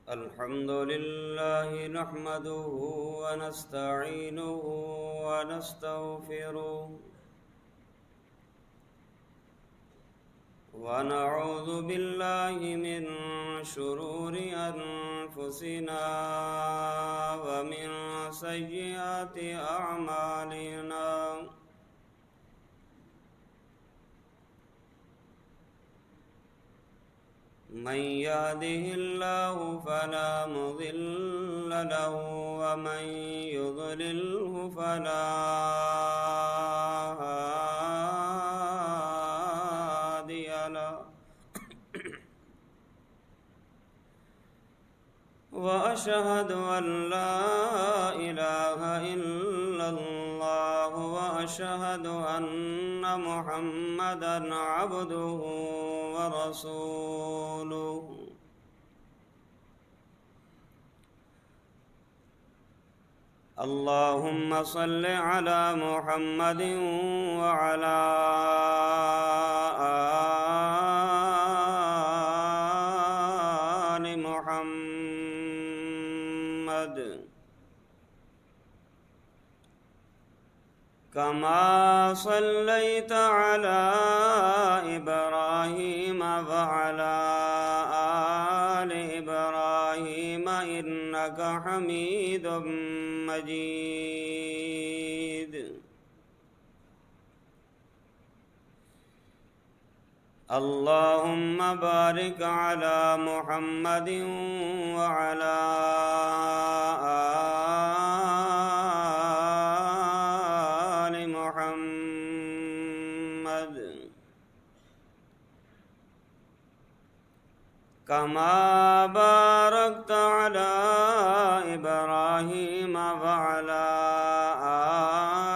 الحمد لله نحمده ونستعينه ونستغفره ونعوذ بالله من شرور أنفسنا ومن سيئات أعمالنا من يهده الله فلا مضل له ومن يضلله فلا هادي له وأشهد أن لا إله إلا الله وأشهد أن محمدًا عبده ورسوله اللهم صل على محمد وعلى آل محمد كما صليت على إبراهيم وعلى آل إبراهيم إنك حميد مجيد اللهم بارك على محمد وعلى آل محمد كما باركت على إبراهيم وعلى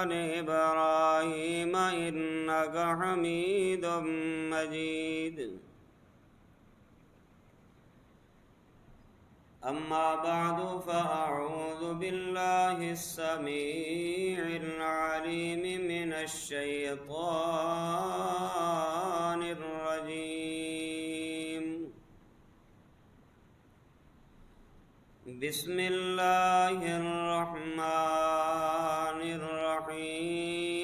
آل إبراهيم إنك حميد مجيد أما بعد فأعوذ بالله السميع العليم من الشيطان الرجيم بسم الله الرحمن الرحيم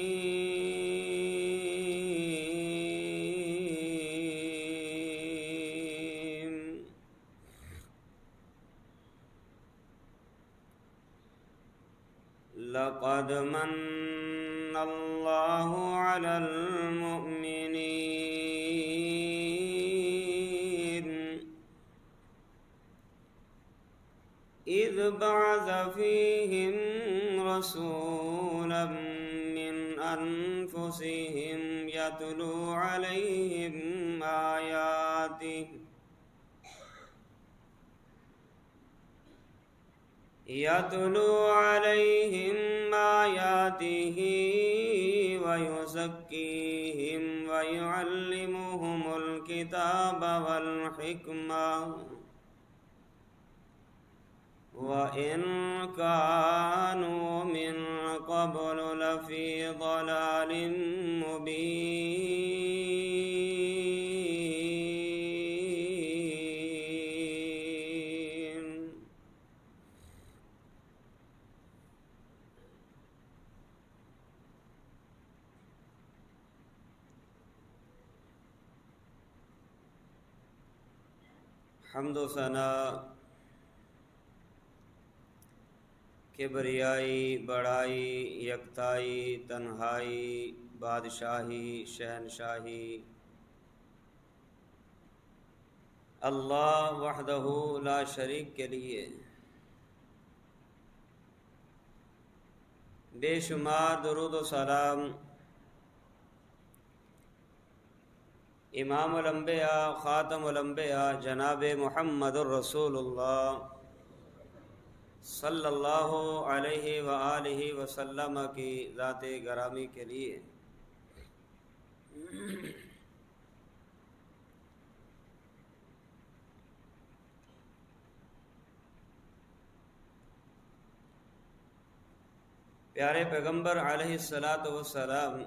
لقد من الله على المؤمنين إذ بعث فيهم رسولا من أنفسهم يتلو عليهم آياته ويزكيهم ويعلمهم الكتاب والحكمة وإن كانوا من قبل لفي ضلال مبين حمد و ثنا کبریائی بڑائی یکتائی تنہائی بادشاہی شہنشاہی اللہ وحدہ لا شریک کے لیے بے شمار درود و سلام امام الانبیاء خاتم الانبیاء جناب محمد الرسول اللہ صلی اللہ علیہ وآلہ وسلم کی ذات گرامی کے لیے پیارے پیغمبر علیہ الصلاۃ والسلام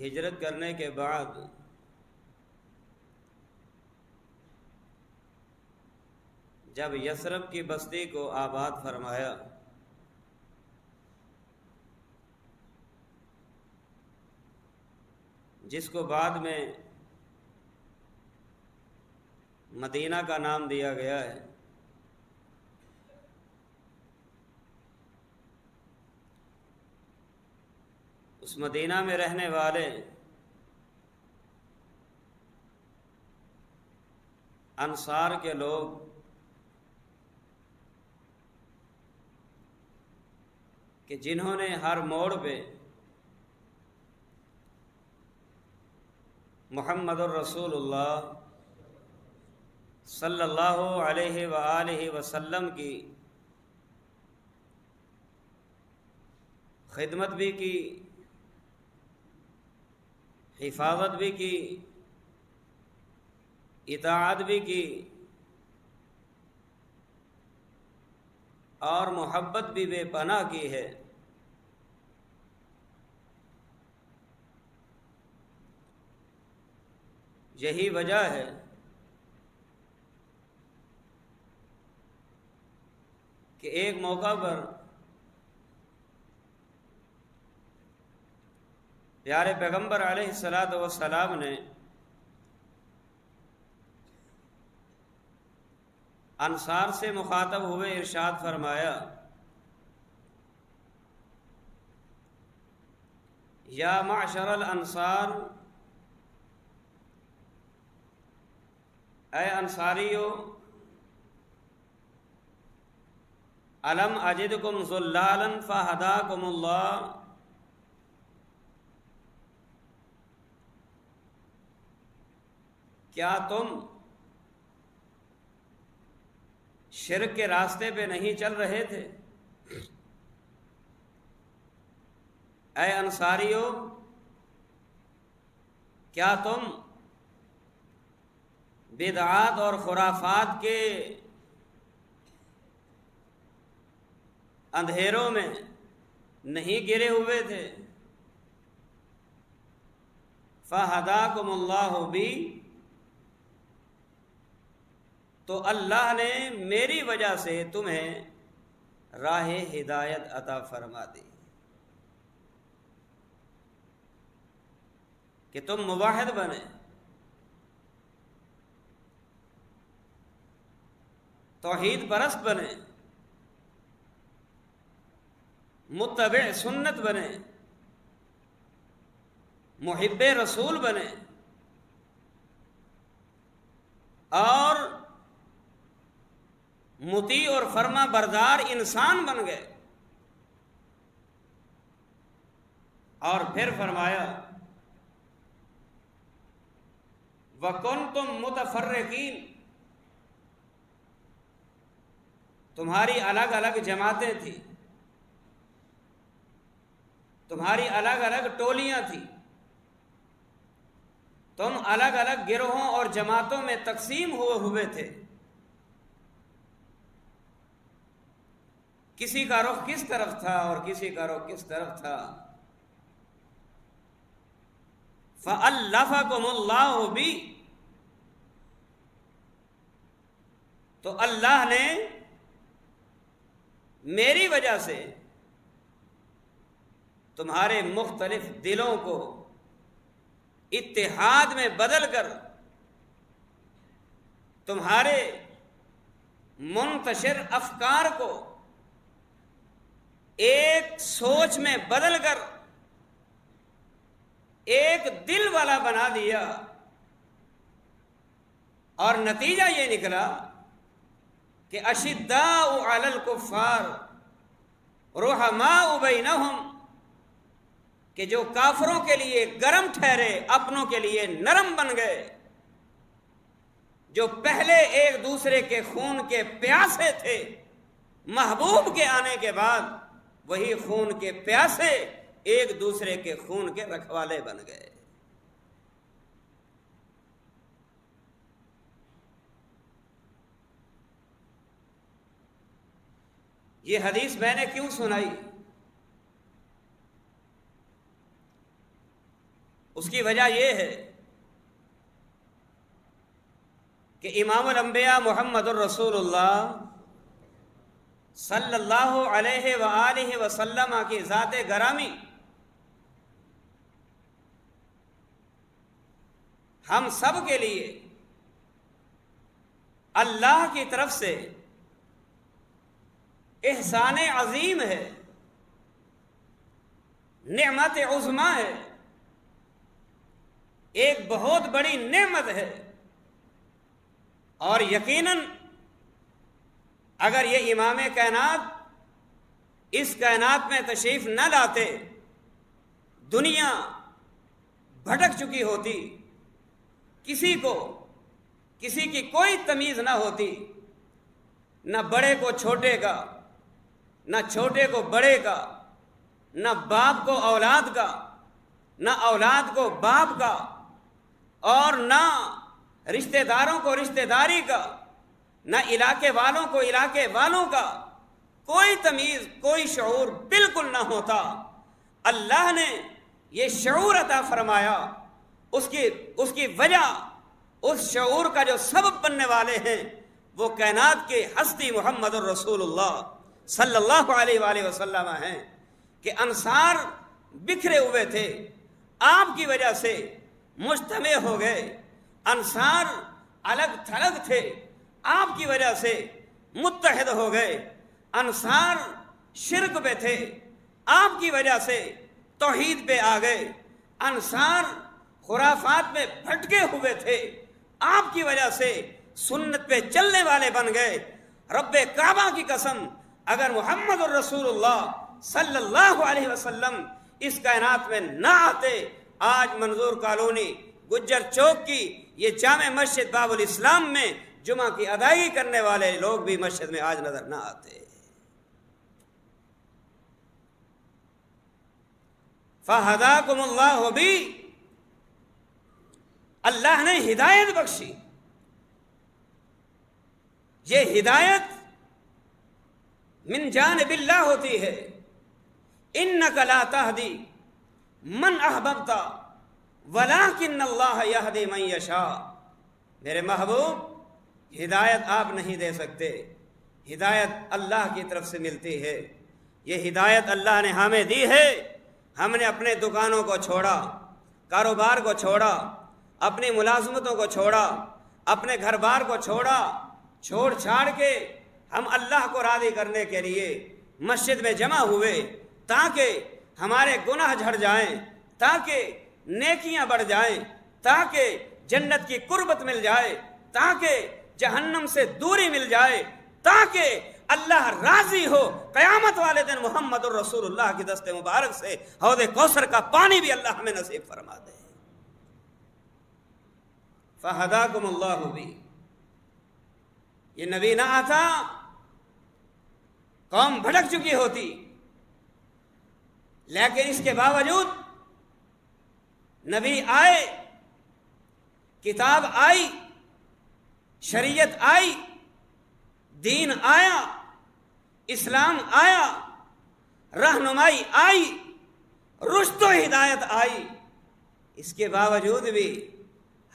ہجرت کرنے کے بعد جب یثرب کی بستی کو آباد فرمایا، جس کو بعد میں مدینہ کا نام دیا گیا ہے، اس مدینہ میں رہنے والے انصار کے لوگ کہ جنہوں نے ہر موڑ پہ محمد الرسول اللہ صلی اللہ علیہ وآلہ وسلم کی خدمت بھی کی، حفاظت بھی کی، اطاعت بھی کی اور محبت بھی بے پناہ کی ہے، یہی وجہ ہے کہ ایک موقع پر پیارے پیغمبر علیہ الصلاۃ والسلام نے انصار سے مخاطب ہوئے ارشاد فرمایا، یا معشر الانصار، اے انصاریو، الم اجدکم ضلالا فہداکم اللہ، کیا تم شرک کے راستے پہ نہیں چل رہے تھے؟ اے انصاریو، کیا تم بدعات اور خرافات کے اندھیروں میں نہیں گرے ہوئے تھے؟ فہداکم اللہ بی، تو اللہ نے میری وجہ سے تمہیں راہ ہدایت عطا فرما دی کہ تم موحد بنے، توحید پرست بنے، متبع سنت بنے، محب رسول بنے اور مطیع اور فرما بردار انسان بن گئے۔ اور پھر فرمایا، وَكُنْتُمْ مُتَفَرِّقِينَ، تمہاری الگ الگ جماعتیں تھیں، تمہاری الگ الگ ٹولیاں تھیں، تم الگ الگ گروہوں اور جماعتوں میں تقسیم ہوئے تھے، کسی کا رخ کس طرف تھا اور کسی کا رخ کس طرف تھا۔ فَأَلَّفَكُمُ اللَّهُ بِي، تو اللہ نے میری وجہ سے تمہارے مختلف دلوں کو اتحاد میں بدل کر، تمہارے منتشر افکار کو ایک سوچ میں بدل کر ایک دل والا بنا دیا، اور نتیجہ یہ نکلا کہ اشداء علی الکفار رحماء بینہم، کہ جو کافروں کے لیے گرم ٹھہرے اپنوں کے لیے نرم بن گئے، جو پہلے ایک دوسرے کے خون کے پیاسے تھے، محبوب کے آنے کے بعد وہی خون کے پیاسے ایک دوسرے کے خون کے رکھوالے بن گئے۔ یہ حدیث میں نے کیوں سنائی؟ اس کی وجہ یہ ہے کہ امام الانبیاء محمد الرسول اللہ صلی اللہ علیہ وآلہ وسلم کی ذات گرامی ہم سب کے لیے اللہ کی طرف سے احسان عظیم ہے، نعمت عظمیٰ ہے، ایک بہت بڑی نعمت ہے۔ اور یقیناً اگر یہ امام کائنات اس کائنات میں تشریف نہ لاتے، دنیا بھٹک چکی ہوتی، کسی کی کوئی تمیز نہ ہوتی، نہ بڑے کو چھوٹے کا، نہ چھوٹے کو بڑے کا، نہ باپ کو اولاد کا، نہ اولاد کو باپ کا، اور نہ رشتہ داروں کو رشتہ داری کا، نہ علاقے والوں کو علاقے والوں کا، کوئی تمیز کوئی شعور بالکل نہ ہوتا۔ اللہ نے یہ شعور عطا فرمایا، اس کی وجہ، اس شعور کا جو سبب بننے والے ہیں وہ کائنات کے ہستی محمد الرسول اللہ صلی اللہ علیہ وآلہ وسلم ہیں کہ انصار بکھرے ہوئے تھے، آپ کی وجہ سے مجتمع ہو گئے۔ انصار الگ تھلگ تھے، آپ کی وجہ سے متحد ہو گئے۔ انصار شرک پہ تھے، آپ کی وجہ سے توحید پہ آ گئے۔ انصار خرافات میں بھٹکے ہوئے تھے، آپ کی وجہ سے سنت پہ چلنے والے بن گئے۔ رب کعبہ کی قسم، اگر محمد الرسول اللہ صلی اللہ علیہ وسلم اس کائنات میں نہ آتے، آج منظور کالونی گجر چوک کی یہ جامع مسجد باب الاسلام میں جمعہ کی ادائیگی کرنے والے لوگ بھی مسجد میں آج نظر نہ آتے۔ فہداکم اللہ بھی، اللہ نے ہدایت بخشی۔ یہ ہدایت من جانب اللہ ہوتی ہے۔ انک لا تہدی من احببت ولکن اللہ یہدی من یشاء۔ میرے محبوب، ہدایت آپ نہیں دے سکتے، ہدایت اللہ کی طرف سے ملتی ہے۔ یہ ہدایت اللہ نے ہمیں دی ہے۔ ہم نے اپنے دکانوں کو چھوڑا، کاروبار کو چھوڑا، اپنی ملازمتوں کو چھوڑا، اپنے گھر بار کو چھوڑا، چھوڑ چھاڑ کے ہم اللہ کو راضی کرنے کے لیے مسجد میں جمع ہوئے تاکہ ہمارے گناہ جھڑ جائیں، تاکہ نیکیاں بڑھ جائیں، تاکہ جنت کی قربت مل جائے، تاکہ جہنم سے دوری مل جائے، تاکہ اللہ راضی ہو، قیامت والے دن محمد الرسول اللہ کی دست مبارک سے حوض کوثر کا پانی بھی اللہ ہمیں نصیب فرما دے۔ فہداکم اللہ بھی، یہ نبی نہ آتا قوم بھٹک چکی ہوتی، لیکن اس کے باوجود نبی آئے، کتاب آئی، شریعت آئی، دین آیا، اسلام آیا، رہنمائی آئی، رشد و ہدایت آئی۔ اس کے باوجود بھی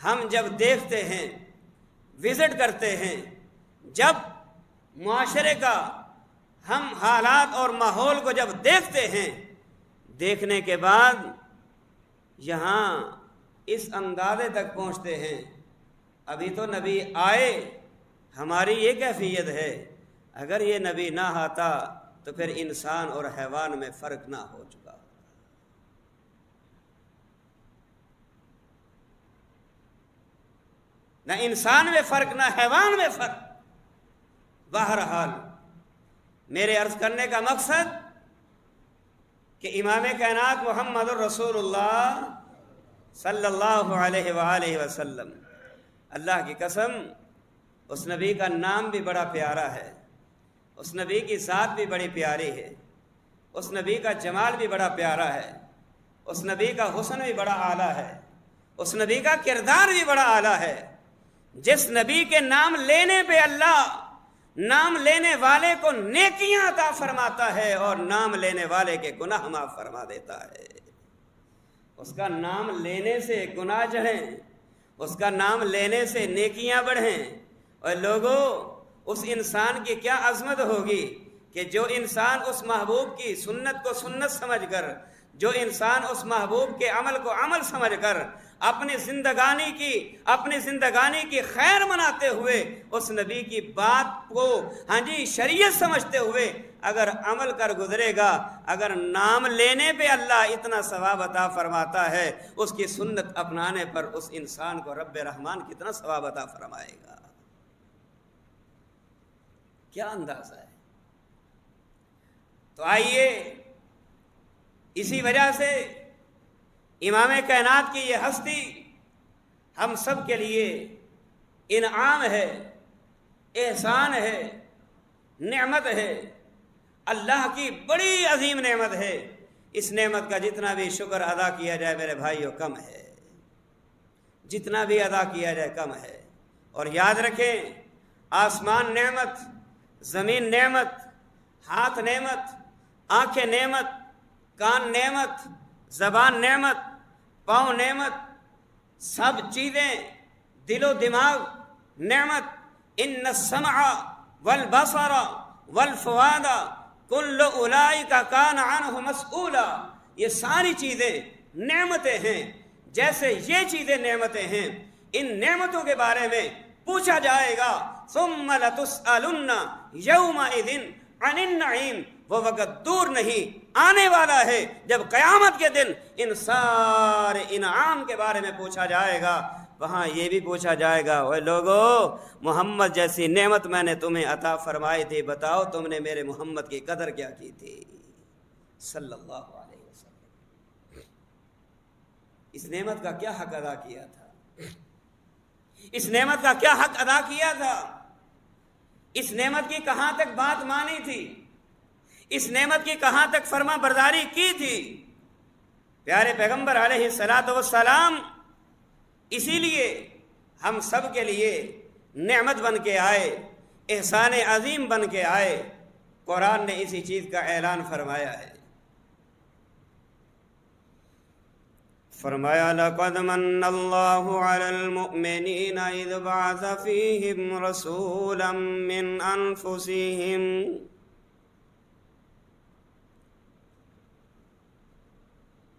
ہم جب دیکھتے ہیں، وزٹ کرتے ہیں، جب معاشرے کا ہم حالات اور ماحول کو جب دیکھتے ہیں، دیکھنے کے بعد یہاں اس اندازے تک پہنچتے ہیں، ابھی تو نبی آئے، ہماری یہ کیفیت ہے، اگر یہ نبی نہ آتا تو پھر انسان اور حیوان میں فرق نہ ہو چکا۔ نہ انسان میں فرق، نہ حیوان میں فرق۔ بہرحال میرے عرض کرنے کا مقصد کہ امام کائنات محمد الرسول اللہ صلی اللہ علیہ وآلہ وسلم، اللہ کی قسم اس نبی کا نام بھی بڑا پیارا ہے، اس نبی کی ذات بھی بڑی پیاری ہے، اس نبی کا جمال بھی بڑا پیارا ہے، اس نبی کا حسن بھی بڑا اعلیٰ ہے، اس نبی کا کردار بھی بڑا اعلیٰ ہے۔ جس نبی کے نام لینے پہ اللہ نام لینے والے کو نیکیاں عطا فرماتا ہے اور نام لینے والے کے گناہ معاف فرما دیتا ہے۔ اس کا نام لینے سے گناہ جڑیں، اس کا نام لینے سے نیکیاں بڑھیں۔ اور لوگوں، اس انسان کی کیا عظمت ہوگی کہ جو انسان اس محبوب کی سنت کو سنت سمجھ کر، جو انسان اس محبوب کے عمل کو عمل سمجھ کر اپنی زندگانی کی خیر مناتے ہوئے اس نبی کی بات کو شریعت سمجھتے ہوئے اگر عمل کر گزرے گا، اگر نام لینے پہ اللہ اتنا ثواب عطا فرماتا ہے، اس کی سنت اپنانے پر اس انسان کو رب رحمان کتنا ثواب عطا فرمائے گا۔ کیا اندازہ ہے؟ تو آئیے، اسی وجہ سے امام کائنات کی یہ ہستی ہم سب کے لیے انعام ہے، احسان ہے، نعمت ہے، اللہ کی بڑی عظیم نعمت ہے۔ اس نعمت کا جتنا بھی شکر ادا کیا جائے میرے بھائیوں کم ہے، جتنا بھی ادا کیا جائے کم ہے۔ اور یاد رکھیں، آسمان نعمت، زمین نعمت، ہاتھ نعمت، آنکھیں نعمت، کان نعمت، زبان نعمت، پاؤں نعمت، سب چیزیں، دل و دماغ نعمت۔ ان السمع والبصر والفؤاد کل اولئک کان عنہ مسئولا، یہ ساری چیزیں نعمتیں ہیں۔ جیسے یہ چیزیں نعمتیں ہیں، ان نعمتوں کے بارے میں پوچھا جائے گا۔ ثم لتسألن یومئذ عن النعیم، وہ وقت دور نہیں، آنے والا ہے جب قیامت کے دن ان سارے انعام کے بارے میں پوچھا جائے گا۔ وہاں یہ بھی پوچھا جائے گا، اے لوگو، محمد جیسی نعمت میں نے تمہیں عطا فرمائی تھی، بتاؤ تم نے میرے محمد کی قدر کیا کی تھی صلی اللہ علیہ وسلم۔ اس نعمت کا کیا حق ادا کیا تھا؟ اس نعمت کا کیا حق ادا کیا تھا؟ اس نعمت کی کہاں تک بات مانی تھی؟ اس نعمت کی کہاں تک فرما برداری کی تھی؟ پیارے پیغمبر علیہ الصلاۃ والسلام اسی لیے ہم سب کے لیے نعمت بن کے آئے، احسان عظیم بن کے آئے۔ قرآن نے اسی چیز کا اعلان فرمایا ہے، فرمایا لَقَدْ مَنَّ اللَّهُ عَلَى الْمُؤْمِنِينَ إِذْ بَعَثَ فِيهِمْ رَسُولًا مِّنْ أَنفُسِهِمْ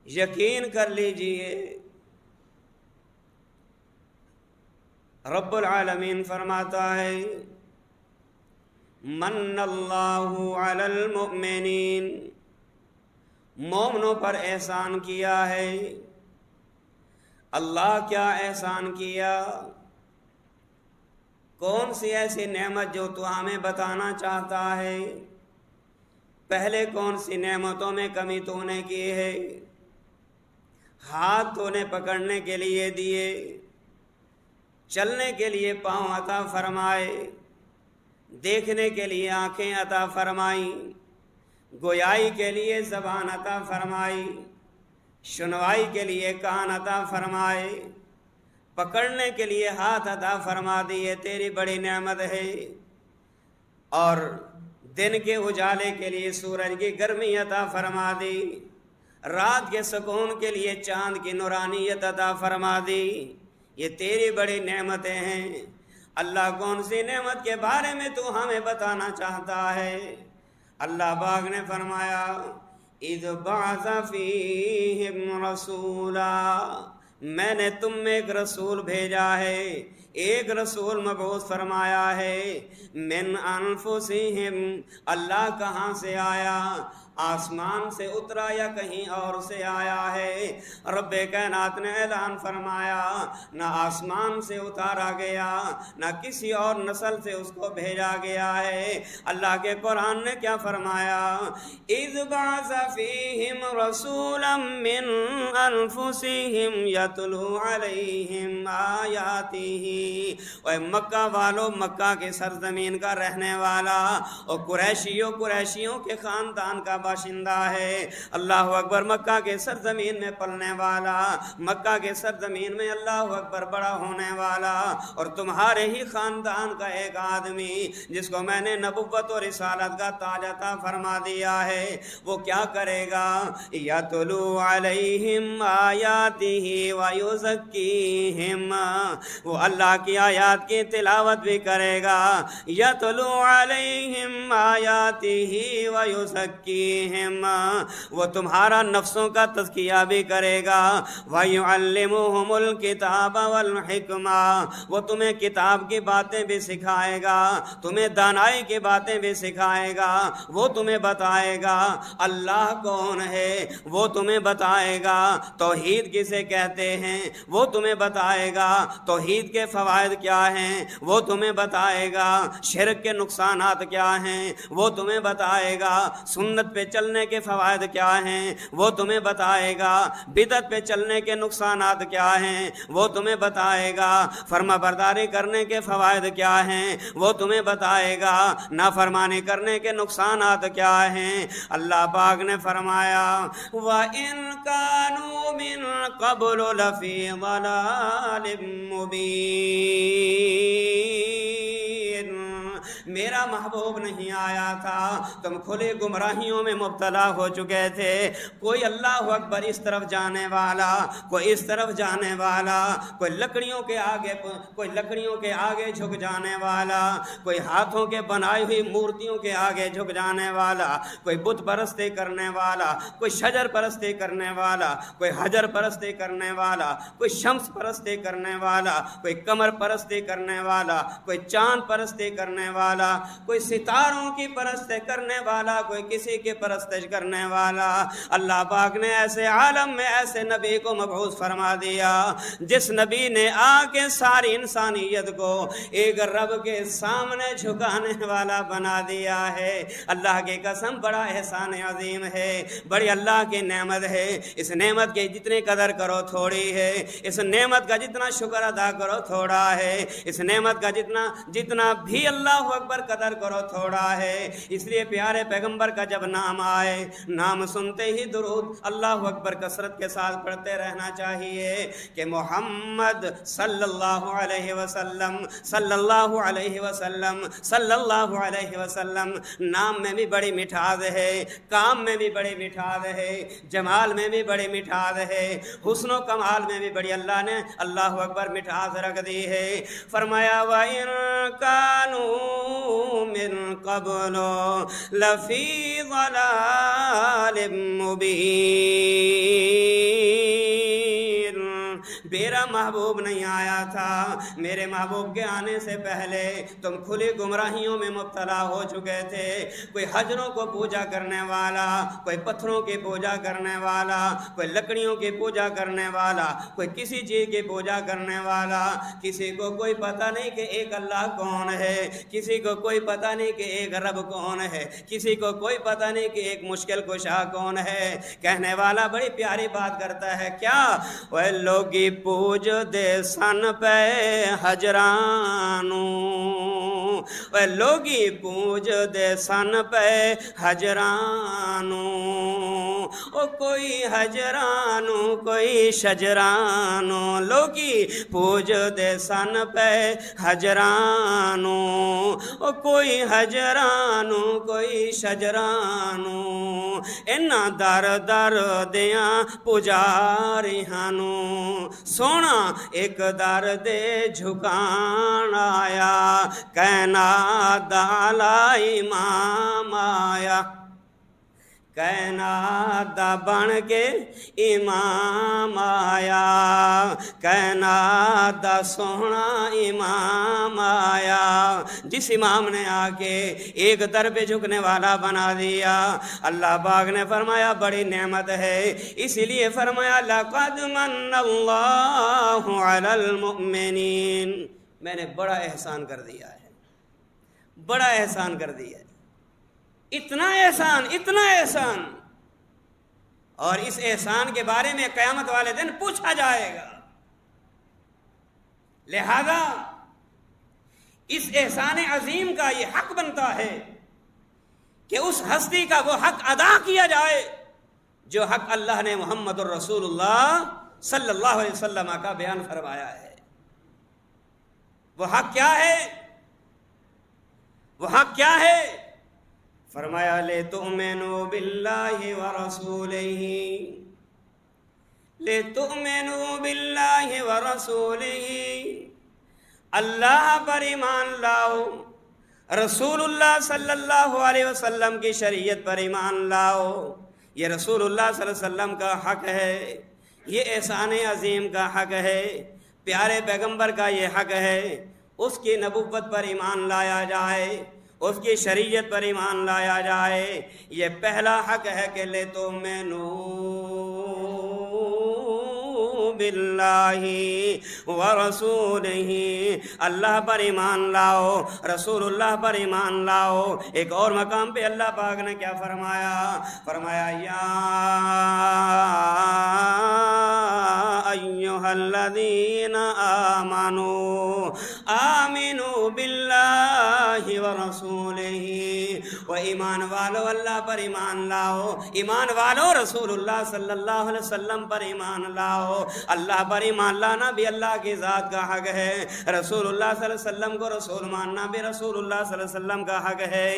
یقین کر لیجئے، رب العالمین فرماتا ہے من اللہ علی المؤمنین، مومنوں پر احسان کیا ہے۔ اللہ کیا احسان کیا؟ کون سی ایسی نعمت جو تو ہمیں بتانا چاہتا ہے؟ پہلے کون سی نعمتوں میں کمی تو نے کی ہے؟ ہاتھ تو نے پکڑنے کے لیے دیے، چلنے کے لیے پاؤں عطا فرمائے، دیکھنے کے لیے آنکھیں عطا فرمائی، گویائی کے لیے زبان عطا فرمائی، سنوائی کے لیے کان عطا فرمائے، پکڑنے کے لیے ہاتھ عطا فرما دیے، تیری بڑی نعمت ہے۔ اور دن کے اجالے کے لیے سورج کی گرمی عطا فرما دی، رات کے سکون کے لیے چاند کی نورانیت عطا فرما دی۔ یہ تیری بڑی نعمتیں ہیں۔ اللہ کون سی نعمت کے بارے میں تو ہمیں بتانا چاہتا ہے؟ اللہ پاک نے فرمایا اذ بعث فیہم رسولا، میں نے تم میں ایک رسول بھیجا ہے، ایک رسول مبعوث فرمایا ہے۔ من انفسہم، اللہ کہاں سے آیا؟ آسمان سے اترا یا کہیں اور سے آیا ہے؟ رب کائنات نے اعلان فرمایا نہ آسمان سے اتارا گیا، نہ کسی اور نسل سے اس کو بھیجا گیا ہے۔ اللہ کے قرآن نے کیا فرمایا؟ اذ بعث فیہم رسولا من انفسہم یتلو علیہم آیاتہ۔ اے مکہ والو، مکہ کے سرزمین کا رہنے والا، اور قریشیوں کے خاندان کا باشندہ ہے۔ اللہ اکبر، مکہ کے سرزمین میں پلنے والا، مکہ کے سرزمین میں اللہ اکبر بڑا ہونے والا، اور تمہارے ہی خاندان کا ایک آدمی جس کو میں نے نبوت اور رسالت کا تاج عطا فرما دیا ہے، وہ کیا کرے گا؟ یتلو علیہم آیاتہ ویزکیہم، وہ اللہ کی آیات کی تلاوت بھی کرے گا۔ یتلو علیہم آیاتہ ویزکیہم، وہ تمہارا نفسوں کا تزکیہ بھی کرے گا۔ ویعلمہم الکتاب والحکمہ، وہ تمہیں کتاب کی باتیں بھی سکھائے گا، تمہیں دانائی کی باتیں بھی سکھائے گا، وہ تمہیں بتائے گا اللہ کون ہے، وہ تمہیں بتائے گا توحید کسے کہتے ہیں، وہ تمہیں بتائے گا توحید کے فوائد کیا ہیں، وہ تمہیں بتائے گا شرک کے نقصانات کیا ہیں، وہ تمہیں بتائے گا سنت پہ چلنے کے فوائد کیا ہیں، وہ تمہیں بتائے گا بدعت پہ چلنے کے نقصانات کیا ہیں، وہ تمہیں بتائے گا فرما برداری کرنے کے فوائد کیا ہیں، وہ تمہیں بتائے گا نافرمانی کرنے کے نقصانات کیا ہیں۔ اللہ پاک نے فرمایا وَإِن كَانُوا مِن قَبْلُ لَفِي ضَلَالٍ مُبِينٍ، میرا محبوب نہیں آیا تھا، تم کھلی گمراہیوں میں مبتلا ہو چکے تھے، کوئی اللہ اکبر اس طرف جانے والا، کوئی اس طرف جانے والا، کوئی لکڑیوں کے آگے جھک جانے والا، کوئی ہاتھوں کے بنائی ہوئی مورتیوں کے آگے جھک جانے والا، کوئی بت پرستی کرنے والا، کوئی شجر پرستی کرنے والا، کوئی حجر پرستی کرنے والا، کوئی شمس پرستی کرنے والا، کوئی قمر پرستی کرنے والا، کوئی چاند پرستی کرنے والا، کوئی ستاروں کی پرستی کرنے والا، کوئی کسی کی پرستش کرنے والا۔ اللہ پاک نے ایسے عالم میں ایسے نبی کو مبعوث فرما دیا جس نبی نے آ کے ساری انسانیت کو ایک رب کے سامنے جھکانے والا بنا دیا ہے۔ اللہ کی قسم، بڑا احسان عظیم ہے، بڑی اللہ کی نعمت ہے۔ اس نعمت کی جتنی قدر کرو تھوڑی ہے، اس نعمت کا جتنا شکر ادا کرو تھوڑا ہے، اس نعمت کا جتنا بھی اللہ اکبر قدر کرو تھوڑا ہے۔ اس لیے پیارے پیغمبر کا جب نام آئے، نام سنتے ہی درود اللہ اکبر کثرت کے ساتھ پڑھتے رہنا چاہیے کہ محمد صلی اللہ علیہ وسلم، صلی اللہ علیہ وسلم، صلی اللہ علیہ وسلم۔ نام میں بھی بڑی مٹھاس ہے، کام میں بھی بڑی مٹھاس ہے، جمال میں بھی بڑی مٹھاس ہے، حسن و کمال میں بھی بڑی اللہ نے اللہ اکبر مٹھاس رکھ دی ہے۔ فرمایا وَإِن كَانُوا مِن قَبْلُ لَفِي ضَلَالٍ مُبِينٍ، میرا محبوب نہیں آیا تھا، میرے محبوب کے آنے سے پہلے تم کھلی گمراہیوں میں مبتلا ہو چکے تھے۔ کوئی حجروں کو پوجا کرنے والا، کوئی پتھروں کی پوجا کرنے والا، کوئی لکڑیوں کی پوجا کرنے والا، کوئی کسی چیز کی پوجا کرنے والا، کسی کو کوئی پتہ نہیں کہ ایک اللہ کون ہے، کسی کو کوئی پتہ نہیں کہ ایک رب کون ہے، کسی کو کوئی پتہ نہیں کہ ایک مشکل کشا کون ہے۔ کہنے والا بڑی پیاری بات کرتا ہے، کیا وہ لوگی پوج دے سن پہ حجرانو، وہ لوگی پوج دے سن پہ حجرانو، او کوئی حجرانو کوئی شجرانو، لوگی پوج دے سن پہ حجرانو، او کوئی حجرانو کوئی شجرانو، اینا در در دیاں پجاریانو، سونا ایک در دے جھکان آیا، کائنات دا اعلی امام آیا، کائنات دا بن کے امام آیا، کائنات دا سونا امام آیا، جس امام نے آ کے ایک در پہ جھکنے والا بنا دیا۔ اللہ پاک نے فرمایا بڑی نعمت ہے، اسی لیے فرمایا لَقَدْ مَنَّ اللَّهُ عَلَى الْمُؤْمِنِينَ، میں نے بڑا احسان کر دیا ہے، بڑا احسان کر دیا ہے، اتنا احسان، اتنا احسان، اور اس احسان کے بارے میں قیامت والے دن پوچھا جائے گا۔ لہذا اس احسان عظیم کا یہ حق بنتا ہے کہ اس ہستی کا وہ حق ادا کیا جائے جو حق اللہ نے محمد الرسول اللہ صلی اللہ علیہ وسلم کا بیان فرمایا ہے۔ وہ حق کیا ہے؟ وہ حق کیا ہے؟ فرمایا لِتُؤْمِنُوا بِاللَّهِ وَرَسُولِهِ، لِتُؤْمِنُوا بِاللَّهِ وَرَسُولِهِ، اللہ پر ایمان لاؤ، رسول اللہ صلی اللہ علیہ وسلم کی شریعت پر ایمان لاؤ۔ یہ رسول اللہ صلی اللہ علیہ وسلم کا حق ہے، یہ احسان عظیم کا حق ہے، پیارے پیغمبر کا یہ حق ہے، اس کی نبوت پر ایمان لایا جائے، اس کی شریعت پر ایمان لایا جائے۔ یہ پہلا حق ہے کہ لِتُؤْمِنُوا بِاللَّهِ وَرَسُولِهِ، اللہ پر ایمان لاؤ، رسول اللہ پر ایمان لاؤ۔ ایک اور مقام پہ اللہ پاک نے کیا فرمایا؟ فرمایا یا ایھا الذین آمنوا آمنوا باللہ ورسولہ، و ایمان والو اللہ پر ایمان لاؤ، ایمان والو رسول اللہ صلی اللہ علیہ وسلم پر ایمان لاؤ۔ اللہ پر ایمان لانا بھی اللہ کی ذات کا حق ہے، رسول اللہ صلی اللہ علیہ وسلم کو رسول ماننا بھی رسول اللہ صلی اللہ علیہ وسلم کا حق ہے۔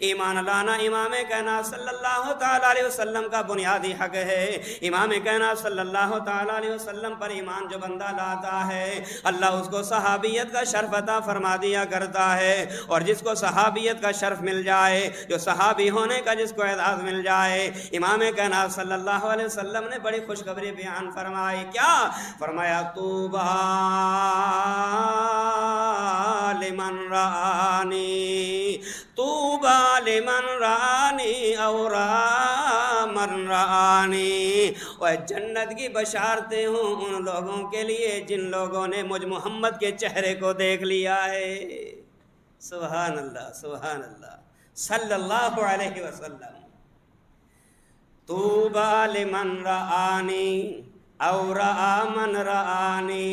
ایمان لانا امام کائنات صلی اللہ تعالیٰ علیہ وسلم کا بنیادی حق ہے۔ امام کائنات صلی اللہ تعالیٰ علیہ وسلم پر ایمان جو بندہ لاتا ہے، اللہ اس کو صحابیت کا شرف عطا فرما دیا کرتا ہے، اور جس کو صحابیت کا شرف مل جائے، جو صحابی ہونے کا جس کو اعزاز مل جائے، امام کائنات صلی اللہ علیہ وسلم نے بڑی خوشخبری بیان فرمائی۔ کیا فرمایا؟ طوبیٰ لمن رآنی، طوبیٰ لمن رآنی اور من رآنی، اور جنت کی بشارتیں ہوں ان لوگوں کے لیے جن لوگوں نے مجھ محمد کے چہرے کو دیکھ لیا ہے۔ سبحان اللہ، سبحان اللہ، صلی اللہ علیہ وسلم۔ طوبیٰ لمن رآنی اور من رآنی،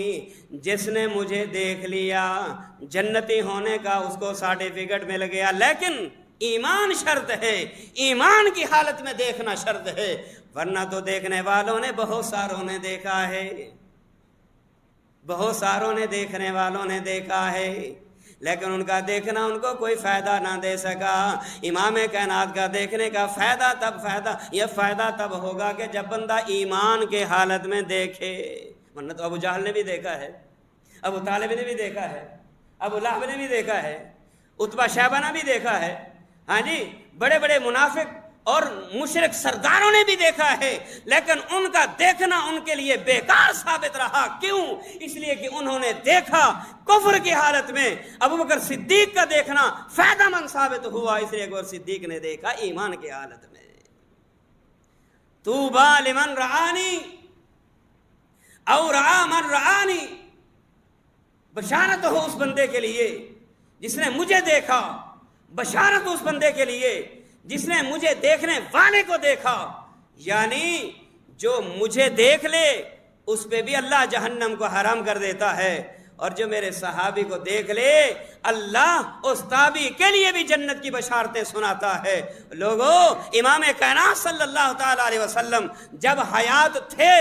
جس نے مجھے دیکھ لیا، جنتی ہونے کا اس کو سرٹیفکیٹ مل گیا، لیکن ایمان شرط ہے، ایمان کی حالت میں دیکھنا شرط ہے، ورنہ تو دیکھنے والوں نے بہت ساروں نے دیکھا ہے، بہت ساروں نے دیکھنے والوں نے دیکھا ہے، لیکن ان کا دیکھنا ان کو کوئی فائدہ نہ دے سکا۔ امام کائنات کا دیکھنے کا یہ فائدہ تب ہوگا کہ جب بندہ ایمان کے حالت میں دیکھے، ورنہ تو ابو جہل نے بھی دیکھا ہے، ابو طالب نے بھی دیکھا ہے، ابو لہب نے بھی دیکھا ہے، عتبہ شیبہ نے بھی دیکھا ہے، ہاں جی، بڑے بڑے منافق اور مشرک سرداروں نے بھی دیکھا ہے، لیکن ان کا دیکھنا ان کے لیے بیکار ثابت رہا۔ کیوں؟ اس لیے کہ انہوں نے دیکھا کفر کی حالت میں۔ ابو بکر صدیق کا دیکھنا فائدہ مند ثابت ہوا، اس لیے ابو بکر صدیق نے دیکھا ایمان کی حالت میں۔ طوبیٰ لمن رآنی اور من رآنی، بشارت ہو اس بندے کے لیے جس نے مجھے دیکھا، بشارت اس بندے کے لیے جس نے مجھے دیکھنے والے کو دیکھا، یعنی جو مجھے دیکھ لے اس پہ بھی اللہ جہنم کو حرام کر دیتا ہے، اور جو میرے صحابی کو دیکھ لے اللہ اس تابعی کے لیے بھی جنت کی بشارتیں سناتا ہے۔ لوگوں، امام کائنات صلی اللہ تعالیٰ علیہ وسلم جب حیات تھے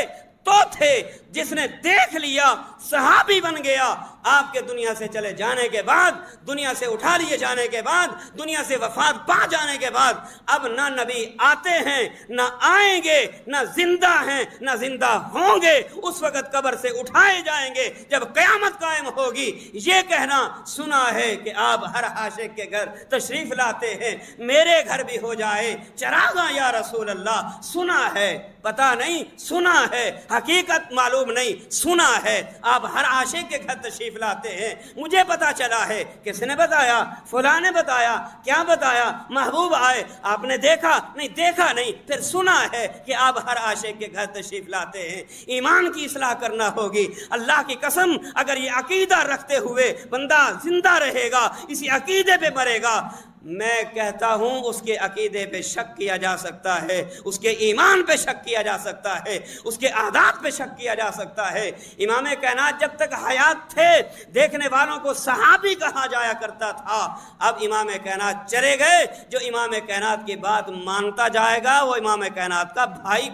تو تھے، جس نے دیکھ لیا صحابی بن گیا۔ آپ کے دنیا سے چلے جانے کے بعد، دنیا سے اٹھا لیے جانے کے بعد، دنیا سے وفات پا جانے کے بعد اب نہ نبی آتے ہیں، نہ آئیں گے، نہ زندہ ہیں، نہ زندہ ہوں گے۔ اس وقت قبر سے اٹھائے جائیں گے جب قیامت قائم ہوگی۔ یہ کہنا سنا ہے کہ آپ ہر عاشق کے گھر تشریف لاتے ہیں، میرے گھر بھی ہو جائے چراغاں یا رسول اللہ، سنا ہے، پتہ نہیں، سنا ہے، حقیقت معلوم نہیں، سنا ہے آپ ہر عاشق کے گھر تشریف لاتے ہیں۔ مجھے پتا چلا ہے، کس نے بتایا؟ فلاں نے بتایا۔ کیا بتایا؟ محبوب آئے، آپ نے دیکھا نہیں؟ دیکھا نہیں، پھر سنا ہے کہ آپ ہر عاشق کے گھر تشریف لاتے ہیں۔ ایمان کی اصلاح کرنا ہوگی۔ اللہ کی قسم، اگر یہ عقیدہ رکھتے ہوئے بندہ زندہ رہے گا، اسی عقیدے پہ مرے گا، میں کہتا ہوں اس کے عقیدے پہ شک کیا جا سکتا ہے، اس کے ایمان پہ شک کیا جا سکتا ہے، اس کے عادات پہ شک کیا جا سکتا ہے۔ امام کائنات جب تک حیات تھے دیکھنے والوں کو صحابی کہا جایا کرتا تھا، اب امام کائنات چلے گئے، جو امام کائنات کی بات مانتا جائے گا وہ امام کائنات کا بھائی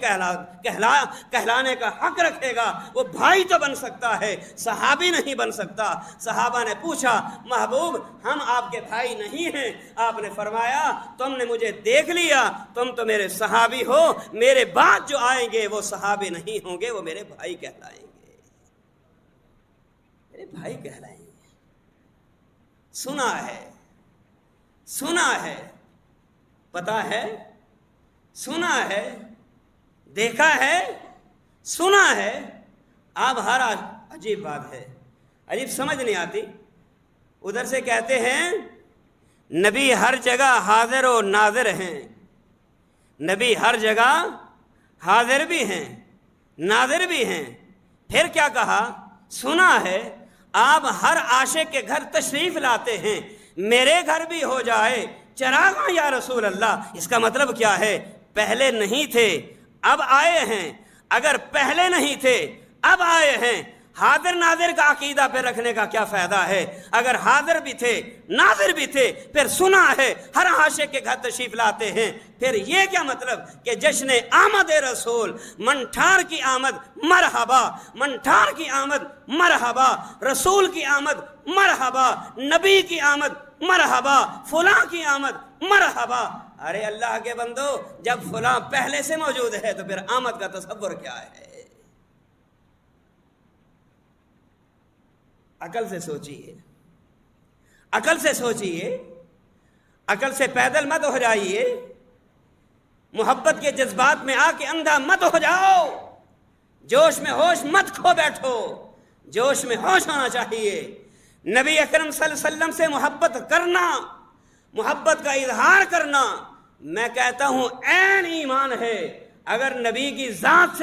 کہلانے کا حق رکھے گا۔ وہ بھائی تو بن سکتا ہے، صحابی نہیں بن سکتا۔ صحابہ نے پوچھا محبوب ہم آپ کے بھائی نہیں ہیں؟ آپ نے فرمایا تم نے مجھے دیکھ لیا، تم تو میرے صحابی ہو، میرے بعد جو آئیں گے وہ صحابی نہیں ہوں گے، وہ میرے بھائی کہلائیں گے، میرے بھائی کہلائیں گے۔ سنا ہے، پتا ہے، سنا ہے، دیکھا ہے، سنا ہے۔ اب ہر عجیب بات ہے، عجیب سمجھ نہیں آتی۔ ادھر سے کہتے ہیں نبی ہر جگہ حاضر و ناظر ہیں، نبی ہر جگہ حاضر بھی ہیں ناظر بھی ہیں۔ پھر کیا کہا؟ سنا ہے آپ ہر عاشق کے گھر تشریف لاتے ہیں، میرے گھر بھی ہو جائے چراغاں یا رسول اللہ۔ اس کا مطلب کیا ہے؟ پہلے نہیں تھے اب آئے ہیں، اگر پہلے نہیں تھے اب آئے ہیں، حاضر ناظر کا عقیدہ پہ رکھنے کا کیا فائدہ ہے؟ اگر حاضر بھی تھے ناظر بھی تھے، پھر سنا ہے ہر عاشق کے گھر تشریف لاتے ہیں، پھر یہ کیا مطلب کہ جشن آمد رسول، منٹھار کی آمد مرحبا، منٹھار کی آمد مرحبا، رسول کی آمد مرحبا، نبی کی آمد مرحبا، فلاں کی آمد مرحبا۔ ارے اللہ کے بندو، جب فلاں پہلے سے موجود ہے تو پھر آمد کا تصور کیا ہے؟ عقل سے سوچیے، عقل سے سوچیے، عقل سے پیدل مت ہو جائیے، محبت کے جذبات میں آ کے اندھا مت ہو جاؤ، جوش میں ہوش مت کھو بیٹھو، جوش میں ہوش ہونا چاہیے۔ نبی اکرم صلی اللہ علیہ وسلم سے محبت کرنا، محبت کا اظہار کرنا، میں کہتا ہوں عین ایمان ہے۔ اگر نبی کی ذات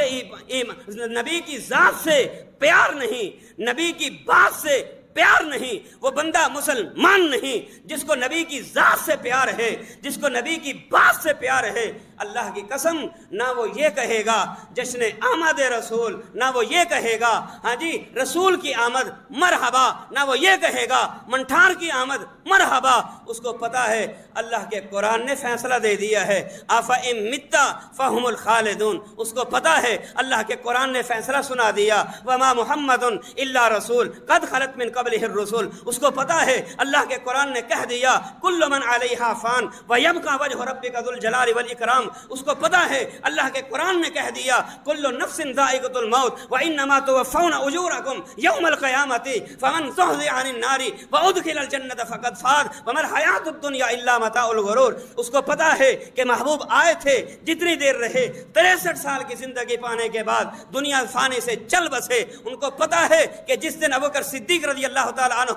سے پیار نہیں، نبی کی بات سے پیار نہیں، وہ بندہ مسلمان نہیں۔ جس کو نبی کی ذات سے پیار ہے، جس کو نبی کی بات سے پیار ہے، اللہ کی قسم نہ وہ یہ کہے گا جشن آمد رسول، نہ وہ یہ کہے گا ہاں جی رسول کی آمد مرحبا، نہ وہ یہ کہے گا منٹھار کی آمد مرحبا۔ اس کو پتا ہے اللہ کے قرآن نے فیصلہ دے دیا ہے، افإن مت فهم الخالدون۔ اس کو پتا ہے اللہ کے قرآن نے فیصلہ سنا دیا، وما محمد الا رسول قد خلت من قبلہ الرسل۔ اس کو پتا ہے اللہ کے قرآن نے کہہ دیا کل من علیہا فان ویبقى وجہ ربک ذو الجلال والاکرام۔ اس کو پتا ہے اللہ کے قرآن نے کہہ دیا کل نفس ذائقۃ الموت وانما توفون اجورکم یوم القیامۃ فمن زحزح عن النار وادخل الجنۃ فقد فاز وما الحیاۃ الدنیا الا متاع الغرور۔ اس کو پتا ہے کہ محبوب آئے تھے، جتنی دیر رہے 63 سال کی زندگی پانے کے بعد دنیا فانی سے چل بسے۔ ان کو پتا ہے کہ جس دن ابوبکر صدیق رضی اللہ تعالیٰ عنہ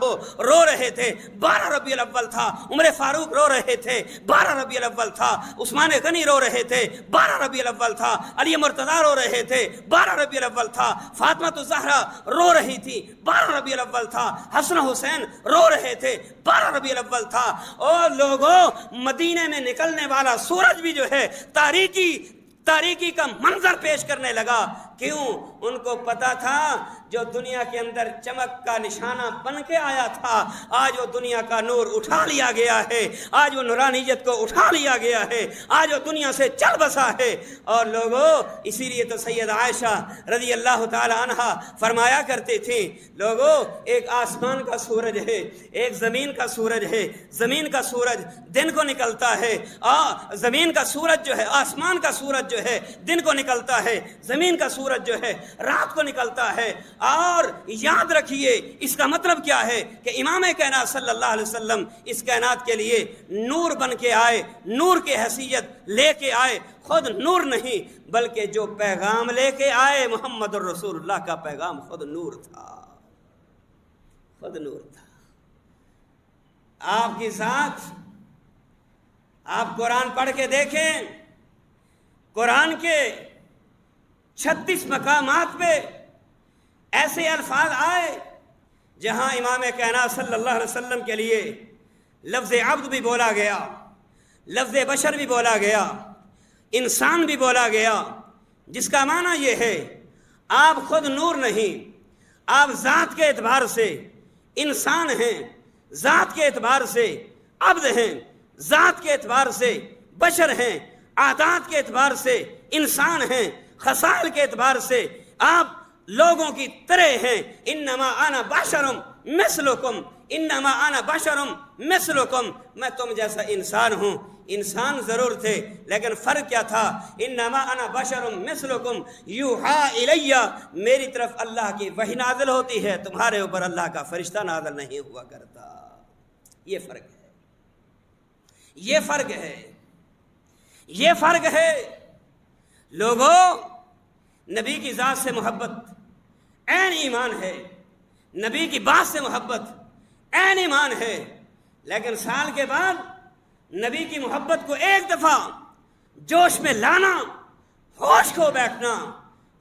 رو رہے تھے 12 ربیع الاول تھا، عمر فاروق رو رہے تھے 12 ربیع الاول تھا، عثمان غنی رو رہے تھے 12 ربیع الاول تھا، علی مرتضیٰ رو رہے تھے 12 ربیع الاول تھا، فاطمہ الزہرا رو رہی تھی 12 ربیع الاول تھا، حسن حسین رو رہے تھے 12 ربیع الاول تھا۔ اور لوگوں مدینے میں نکلنے والا سورج بھی جو ہے تاریکی کا منظر پیش کرنے لگا۔ کیوں؟ ان کو پتا تھا جو دنیا کے اندر چمک کا نشانہ بن کے آیا تھا، آج وہ دنیا کا نور اٹھا لیا گیا ہے، آج وہ نورانیت کو اٹھا لیا گیا ہے، آج وہ دنیا سے چل بسا ہے۔ اور لوگوں اسی لیے تو سید عائشہ رضی اللہ تعالی عنہ فرمایا کرتے تھے لوگوں ایک آسمان کا سورج ہے، ایک زمین کا سورج ہے، زمین کا سورج دن کو نکلتا ہے، زمین کا سورج جو ہے، آسمان کا سورج جو ہے دن کو نکلتا ہے، زمین کا سورج جو ہے رات کو نکلتا ہے۔ اور یاد رکھیے اس کا مطلب کیا ہے کہ امام کائنات صلی اللہ علیہ وسلم اس کائنات کے لیے نور بن کے آئے، نور کی حیثیت لے کے آئے، خود نور نہیں بلکہ جو پیغام لے کے آئے محمد الرسول اللہ کا پیغام خود نور تھا، خود نور تھا۔ آپ کی ذات، آپ قرآن پڑھ کے دیکھیں، قرآن کے 36 مقامات پہ ایسے الفاظ آئے جہاں امام کائنات صلی اللہ علیہ وسلم کے لیے لفظ عبد بھی بولا گیا، لفظ بشر بھی بولا گیا، انسان بھی بولا گیا، جس کا معنی یہ ہے آپ خود نور نہیں، آپ ذات کے اعتبار سے انسان ہیں، ذات کے اعتبار سے عبد ہیں، ذات کے اعتبار سے بشر ہیں، عادات کے اعتبار سے انسان ہیں، خصال کے اعتبار سے آپ لوگوں کی طرح ہیں۔ انما انا بشرم مثلکم، انما انا بشرم مثلکم، میں تم جیسا انسان ہوں۔ انسان ضرور تھے لیکن فرق کیا تھا؟ انما انا بشرم مثلکم یوحی الی، میری طرف اللہ کی وحی نازل ہوتی ہے، تمہارے اوپر اللہ کا فرشتہ نازل نہیں ہوا کرتا۔ یہ فرق ہے، یہ فرق ہے، یہ فرق ہے۔ لوگوں، نبی کی ذات سے محبت عین ایمان ہے، نبی کی بات سے محبت عین ایمان ہے، لیکن سال کے بعد نبی کی محبت کو ایک دفعہ جوش میں لانا، ہوش کھو بیٹھنا،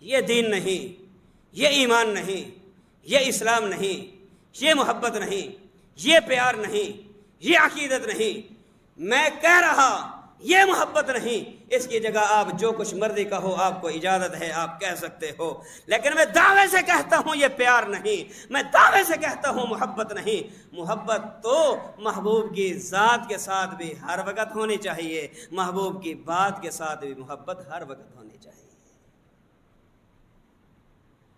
یہ دین نہیں، یہ ایمان نہیں، یہ اسلام نہیں، یہ محبت نہیں، یہ پیار نہیں، یہ عقیدت نہیں۔ میں کہہ رہا یہ محبت نہیں، اس کی جگہ آپ جو کچھ مرضی کہو، آپ کو اجازت ہے، آپ کہہ سکتے ہو، لیکن میں دعوے سے کہتا ہوں یہ پیار نہیں، میں دعوے سے کہتا ہوں محبت نہیں۔ محبت تو محبوب کی ذات کے ساتھ بھی ہر وقت ہونی چاہیے، محبوب کی بات کے ساتھ بھی محبت ہر وقت ہونی چاہیے۔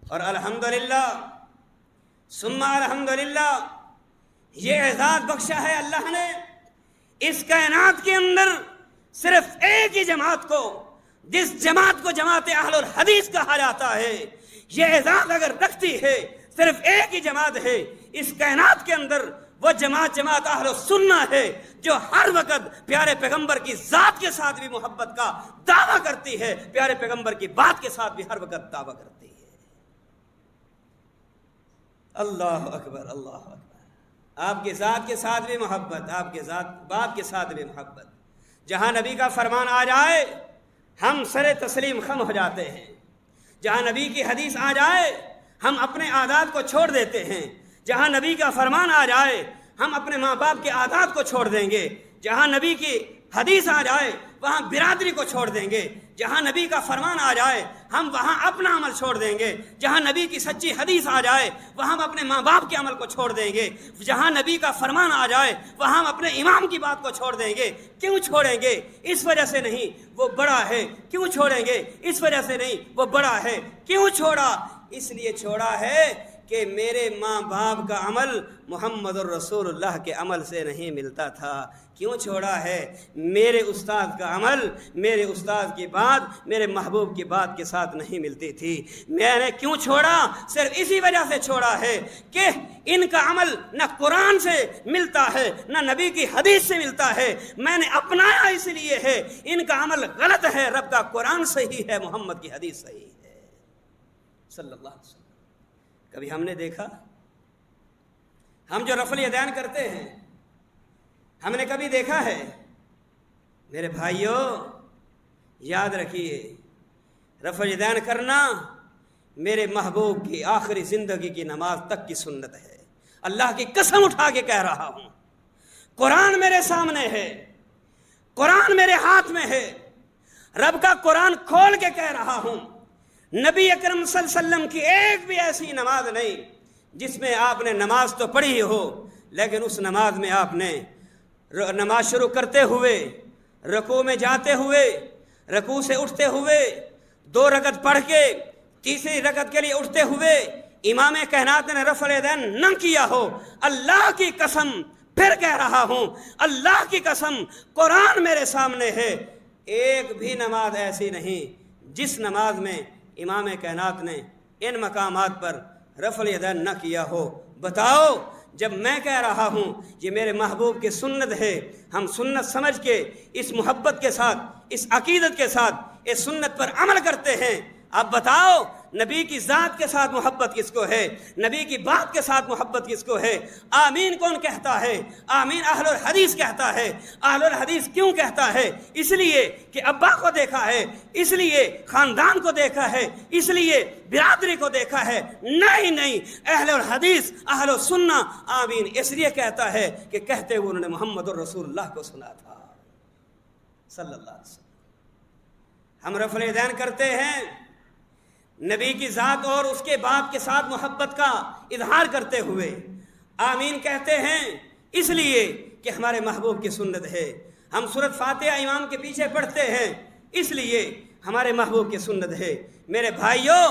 اور الحمدللہ ثم الحمدللہ، یہ اعزاز بخشا ہے اللہ نے اس کائنات کے اندر صرف ایک ہی جماعت کو، جس جماعت کو جماعت اہل الحدیث کہا جاتا ہے، یہ اعزاز اگر رکھتی ہے، صرف ایک ہی جماعت ہے اس کائنات کے اندر، وہ جماعت اہل السنہ ہے، جو ہر وقت پیارے پیغمبر کی ذات کے ساتھ بھی محبت کا دعویٰ کرتی ہے، پیارے پیغمبر کی بات کے ساتھ بھی ہر وقت دعویٰ کرتی ہے۔ اللہ اکبر، اللہ اکبر۔ آپ کے ذات کے ساتھ بھی محبت، آپ کے ذات بات کے ساتھ بھی محبت۔ جہاں نبی کا فرمان آ جائے ہم سر تسلیم خم ہو جاتے ہیں، جہاں نبی کی حدیث آ جائے ہم اپنے عادات کو چھوڑ دیتے ہیں، جہاں نبی کا فرمان آ جائے ہم اپنے ماں باپ کے عادات کو چھوڑ دیں گے، جہاں نبی کی حدیث آ جائے وہاں برادری کو چھوڑ دیں گے، جہاں نبی کا فرمان آ جائے ہم وہاں اپنا عمل چھوڑ دیں گے، جہاں نبی کی سچی حدیث آ جائے وہاں ہم اپنے ماں باپ کے عمل کو چھوڑ دیں گے، جہاں نبی کا فرمان آ جائے وہاں ہم اپنے امام کی بات کو چھوڑ دیں گے۔ کیوں چھوڑیں گے؟ اس وجہ سے نہیں وہ بڑا ہے۔ کیوں چھوڑیں گے؟ اس وجہ سے نہیں وہ بڑا ہے۔ کیوں چھوڑا؟ اس لیے چھوڑا ہے کہ میرے ماں باپ کا عمل محمد الرسول اللہ کے عمل سے نہیں ملتا تھا۔ کیوں چھوڑا ہے؟ میرے استاد کا عمل، میرے استاد کی بات میرے محبوب کی بات کے ساتھ نہیں ملتی تھی۔ میں نے کیوں چھوڑا؟ صرف اسی وجہ سے چھوڑا ہے کہ ان کا عمل نہ قرآن سے ملتا ہے نہ نبی کی حدیث سے ملتا ہے۔ میں نے اپنایا اس لیے ہے، ان کا عمل غلط ہے، رب کا قرآن صحیح ہے، محمد کی حدیث صحیح ہے صلی اللہ علیہ وسلم۔ کبھی ہم نے دیکھا، ہم جو رفع الیدین کرتے ہیں، ہم نے کبھی دیکھا ہے؟ میرے بھائیوں یاد رکھیے، رفع الیدین کرنا میرے محبوب کی آخری زندگی کی نماز تک کی سنت ہے۔ اللہ کی قسم اٹھا کے کہہ رہا ہوں، قرآن میرے سامنے ہے، قرآن میرے ہاتھ میں ہے، رب کا قرآن کھول کے کہہ رہا ہوں۔ نبی اکرم صلی اللہ علیہ وسلم کی ایک بھی ایسی نماز نہیں جس میں آپ نے نماز تو پڑھی ہو، لیکن اس نماز میں آپ نے نماز شروع کرتے ہوئے، رکوع میں جاتے ہوئے، رکوع سے اٹھتے ہوئے، 2 رکعت پڑھ کے تیسری رکعت کے لیے اٹھتے ہوئے امام کائنات نے رفع الیدین نہ کیا ہو۔ اللہ کی قسم پھر کہہ رہا ہوں، اللہ کی قسم قرآن میرے سامنے ہے، ایک بھی نماز ایسی نہیں جس نماز میں امام کائنات نے ان مقامات پر رفع الیدین نہ کیا ہو۔ بتاؤ، جب میں کہہ رہا ہوں یہ میرے محبوب کی سنت ہے، ہم سنت سمجھ کے اس محبت کے ساتھ، اس عقیدت کے ساتھ اس سنت پر عمل کرتے ہیں، اب بتاؤ نبی کی ذات کے ساتھ محبت کس کو ہے؟ نبی کی بات کے ساتھ محبت کس کو ہے؟ آمین کون کہتا ہے؟ آمین اہل الحدیث کہتا ہے۔ اہل الحدیث کیوں کہتا ہے؟ اس لیے کہ ابا کو دیکھا ہے، اس لیے خاندان کو دیکھا ہے، اس لیے برادری کو دیکھا ہے۔ نہیں، اہل الحدیث اہل السنہ آمین اس لیے کہتا ہے کہ کہتے ہوئے انہوں نے محمد الرسول اللہ کو سنا تھا صلی اللہ علیہ وسلم۔ ہم رفع الیدین کرتے ہیں نبی کی ذات اور اس کے باپ کے ساتھ محبت کا اظہار کرتے ہوئے، آمین کہتے ہیں اس لیے کہ ہمارے محبوب کی سنت ہے۔ ہم سورۃ فاتحہ امام کے پیچھے پڑھتے ہیں اس لیے ہمارے محبوب کی سنت ہے۔ میرے بھائیوں،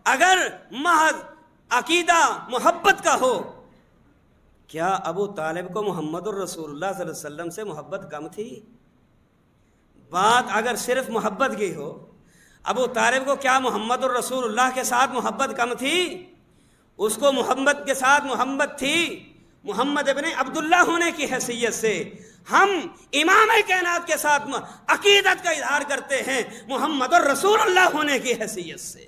اگر محض عقیدہ محبت کا ہو، کیا ابو طالب کو محمد الرسول اللہ صلی اللہ علیہ وسلم سے محبت کم تھی؟ بات اگر صرف محبت کی ہو، ابو طالب کو کیا محمد الرسول اللہ کے ساتھ محبت کم تھی؟ اس کو محمد کے ساتھ محبت تھی۔ محمد ابن عبداللہ ہونے کی حیثیت سے ہم امام کائنات کے ساتھ عقیدت کا اظہار کرتے ہیں محمد الرسول اللہ ہونے کی حیثیت سے۔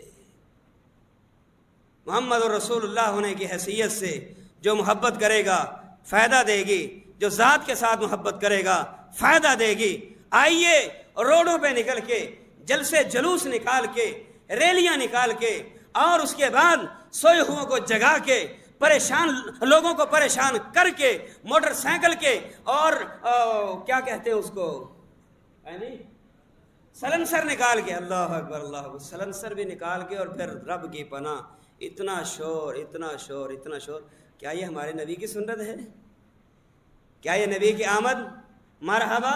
محمد الرسول اللہ ہونے کی حیثیت سے جو محبت کرے گا فائدہ دے گی، جو ذات کے ساتھ محبت کرے گا فائدہ دے گی۔ آئیے روڈوں پہ نکل کے جلسے جلوس نکال کے ریلیاں نکال کے اور اس کے بعد سوئے ہوئوں کو جگا کے پریشان لوگوں کو پریشان کر کے موٹر سائیکل کے اور کیا کہتے ہیں اس کو سلنسر نکال کے، اللہ اکبر اللہ اکبر، سلنسر بھی نکال کے اور پھر رب کی پناہ اتنا شور اتنا شور اتنا شور۔ کیا یہ ہمارے نبی کی سنت ہے؟ کیا یہ نبی کی آمد؟ مرحبا،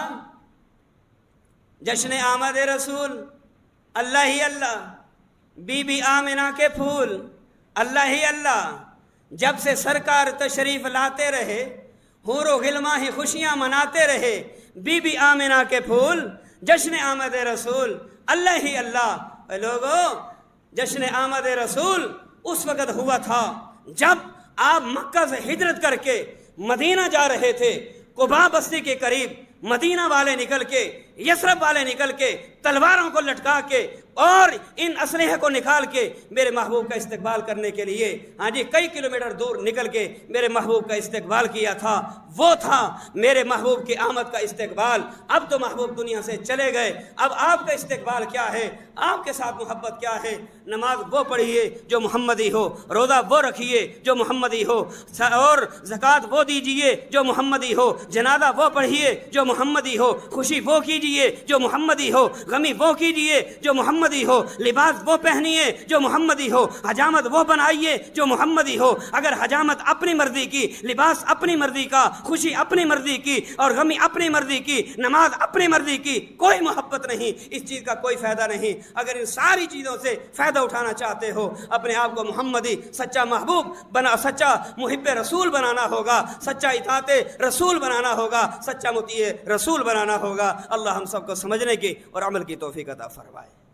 جشن آمد رسول، اللہ ہی اللہ، بی بی آمنہ کے پھول، اللہ ہی اللہ، جب سے سرکار تشریف لاتے رہے حور و غلماں ہی خوشیاں مناتے رہے، بی بی آمنہ کے پھول، جشن آمد رسول، اللہ ہی اللہ۔ اے لوگو، جشن آمد رسول اس وقت ہوا تھا جب آپ مکہ سے ہجرت کر کے مدینہ جا رہے تھے۔ قباء بستی کے قریب مدینہ والے نکل کے، یثرب والے نکل کے تلواروں کو لٹکا کے اور ان اسلحے کو نکال کے میرے محبوب کا استقبال کرنے کے لیے کئی کلومیٹر دور نکل کے میرے محبوب کا استقبال کیا تھا۔ وہ تھا میرے محبوب کی آمد کا استقبال۔ اب تو محبوب دنیا سے چلے گئے، اب آپ کا استقبال کیا ہے؟ آپ کے ساتھ محبت کیا ہے؟ نماز وہ پڑھیے جو محمدی ہو، روزہ وہ رکھیے جو محمدی ہو، اور زکوٰۃ وہ دیجیے جو محمدی ہو، جنازہ وہ پڑھیے جو محمدی ہو، خوشی وہ کیجیے جو محمدی ہو، غمی وہ کیجیے جو محمدی ہو، لباس وہ پہنیے جو محمدی ہو، حجامت وہ بنائیے جو محمدی ہو۔ اگر حجامت اپنی مرضی کی، لباس اپنی مرضی کا، خوشی اپنی مرضی کی اور غمی اپنی مرضی کی، نماز اپنی مرضی کی، کوئی محبت نہیں، اس چیز کا کوئی فائدہ نہیں۔ اگر ان ساری چیزوں سے فائدہ اٹھانا چاہتے ہو، اپنے آپ کو محمدی سچا محبوب بنا، سچا محب رسول بنانا ہوگا، سچا اطاعت رسول بنانا ہوگا، سچا مطیع رسول بنانا ہوگا۔ اللہ ہم سب کو سمجھنے کی اور عمل کی توفیق عطا فرمائے۔